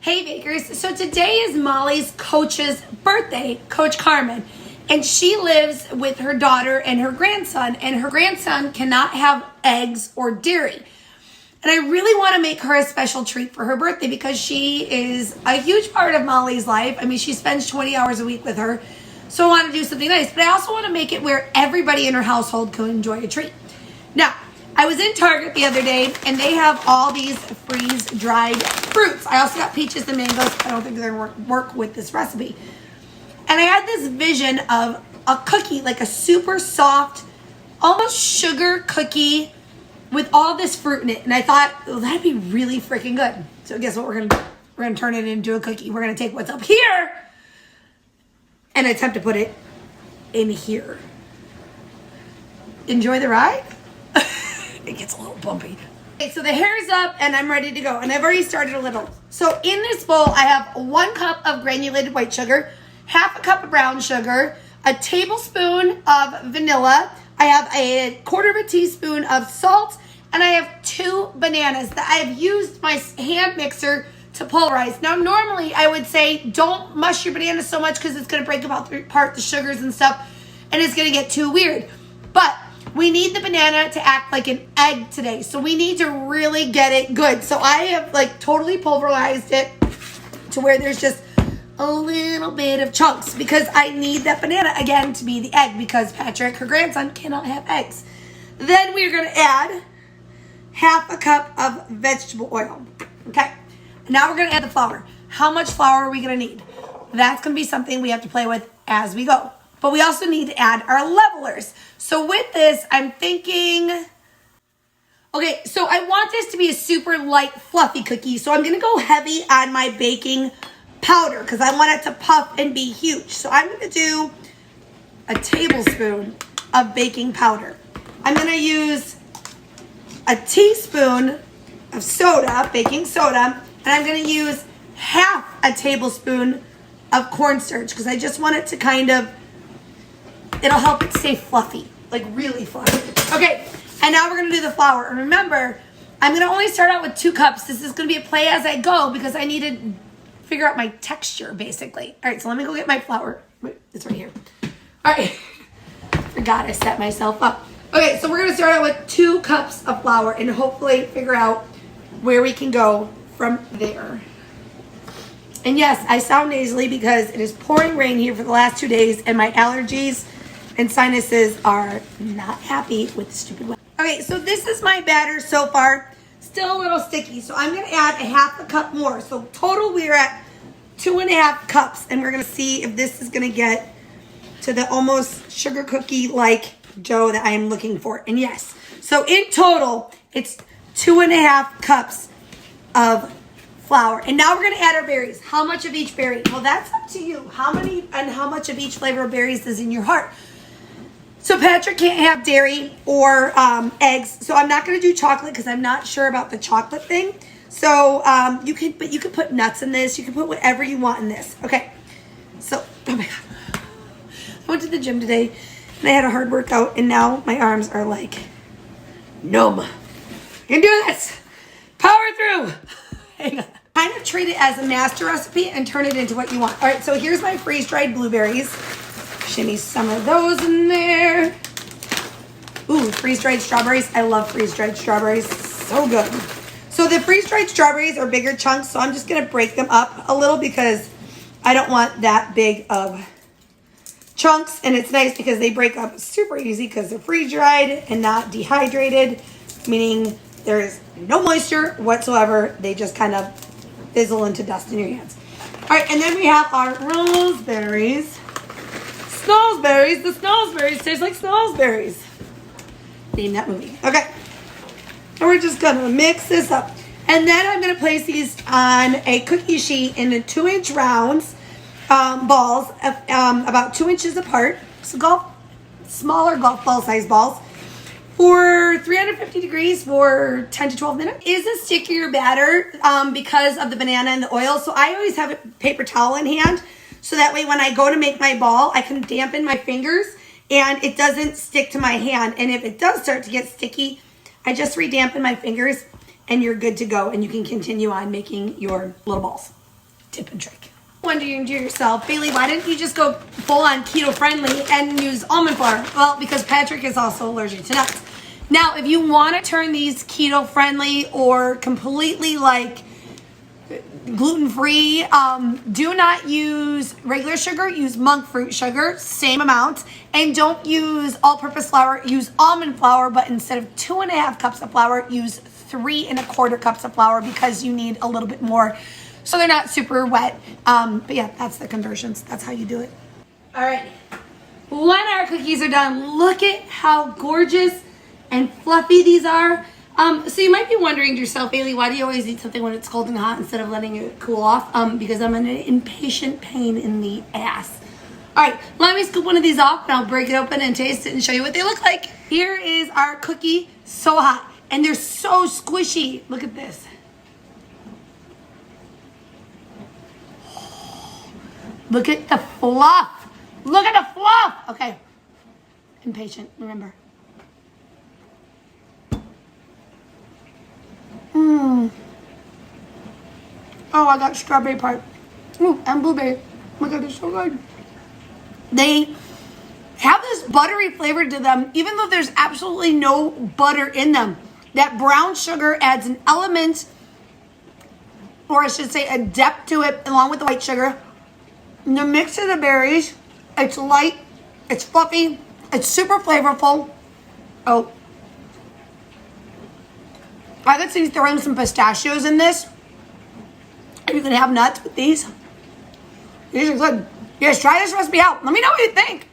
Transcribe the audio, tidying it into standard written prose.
Hey bakers, so today is Molly's coach's birthday, Coach Carmen, and she lives with her daughter and her grandson cannot have eggs or dairy. And I really want to make her a special treat for her birthday because she is a huge part of Molly's life. I mean, she spends 20 hours a week with her, so I want to do something nice, but I also want to make it where everybody in her household can enjoy a treat. Now, I was in Target the other day, and they have all these freeze-dried fruits. I also got peaches and mangoes. I don't think they're going to work with this recipe. And I had this vision of a cookie, like a super soft, almost sugar cookie with all this fruit in it. And I thought, oh, that'd be really freaking good. So guess what we're going to do? We're going to turn it into a cookie. We're going to take what's up here and attempt to put it in here. Enjoy the ride? It gets a little bumpy. Okay, so the hair's up and I'm ready to go. And I've already started a little. So in this bowl, I have 1 cup of granulated white sugar, half a cup of brown sugar, a tablespoon of vanilla. I have a 1/4 teaspoon of salt, and I have 2 bananas that I've used my hand mixer to pulverize. Now, normally I would say don't mush your bananas so much because it's going to break apart the sugars and stuff, and it's going to get too weird. But we need the banana to act like an egg today. So we need to really get it good. So I have like totally pulverized it to where there's just a little bit of chunks because I need that banana again to be the egg because Patrick, her grandson, cannot have eggs. Then we're going to add half a cup of vegetable oil. Okay. Now we're going to add the flour. How much flour are we going to need? That's going to be something we have to play with as we go. But we also need to add our levelers. So with this, I'm thinking, okay, so I want this to be a super light, fluffy cookie. So I'm going to go heavy on my baking powder because I want it to puff and be huge. So I'm going to do a tablespoon of baking powder. I'm going to use a teaspoon of soda, baking soda, and I'm going to use half a tablespoon of cornstarch because I just want it to kind of, it'll help it stay fluffy, like really fluffy. Okay, and now we're going to do the flour. And remember, I'm going to only start out with 2 cups. This is going to be a play as I go because I need to figure out my texture, basically. All right, so let me go get my flour. Wait, it's right here. All right. Forgot I set myself up. Okay, so we're going to start out with 2 cups of flour and hopefully figure out where we can go from there. And yes, I sound nasally because it is pouring rain here for the last 2 days and my allergies and sinuses are not happy with the stupid weather. Okay, so this is my batter so far. Still a little sticky, so I'm going to add a half a cup more. So total, we're at 2.5 cups, and we're going to see if this is going to get to the almost sugar cookie-like dough that I am looking for. And yes, so in total, it's 2.5 cups of flour. And now we're going to add our berries. How much of each berry? Well, that's up to you. How many and how much of each flavor of berries is in your heart? So Patrick can't have dairy or eggs, so I'm not going to do chocolate because I'm not sure about the chocolate thing. So you can put nuts in this. You can put whatever you want in this. Okay. So oh my god, I went to the gym today and I had a hard workout, and now my arms are like numb. You can do this. Power through. Hang on. Kind of treat it as a master recipe and turn it into what you want. All right. So here's my freeze-dried blueberries. Shimmy some of those in there. Ooh, freeze-dried strawberries. I love freeze-dried strawberries. So good. So the freeze-dried strawberries are bigger chunks, so I'm just going to break them up a little because I don't want that big of chunks. And it's nice because they break up super easy because they're freeze-dried and not dehydrated, meaning there's no moisture whatsoever. They just kind of fizzle into dust in your hands. All right, and then we have our raspberries. Snowsberries. The snowsberries taste like snowsberries. Name that movie. Okay. And we're just going to mix this up. And then I'm going to place these on a cookie sheet in 2-inch rounds, balls, about 2 inches apart. So smaller golf ball size balls. For 350 degrees for 10 to 12 minutes. Is a stickier batter because of the banana and the oil. So I always have a paper towel in hand. So that way when I go to make my ball, I can dampen my fingers and it doesn't stick to my hand. And if it does start to get sticky, I just re-dampen my fingers and you're good to go. And you can continue on making your little balls. tip and trick. Wondering to yourself, Bailey, why didn't you just go full on keto friendly and use almond flour? Well, because Patrick is also allergic to nuts. Now, if you want to turn these keto friendly or completely like gluten-free, do not use regular sugar, use monk fruit sugar, same amount, and don't use all-purpose flour, use almond flour, but instead of 2.5 cups of flour, use 3.25 cups of flour because you need a little bit more so they're not super wet. But yeah, that's the conversions. That's how you do it. All right, when our cookies are done, look at how gorgeous and fluffy these are. So you might be wondering to yourself, Bailey, why do you always eat something when it's cold and hot instead of letting it cool off? Because I'm in an impatient pain in the ass. All right, let me scoop one of these off and I'll break it open and taste it and show you what they look like. Here is our cookie, so hot, and they're so squishy. Look at this. Look at the fluff. Look at the fluff. Okay, impatient, remember. Oh, I got strawberry part. Ooh, and blueberry. Oh my God, they're so good. They have this buttery flavor to them, even though there's absolutely no butter in them. That brown sugar adds an element, or I should say a depth to it, along with the white sugar. And the mix of the berries, it's light, it's fluffy, it's super flavorful. Oh, I could see throwing some pistachios in this. You can have nuts with these. These are good. Yes, try this recipe out. Let me know what you think.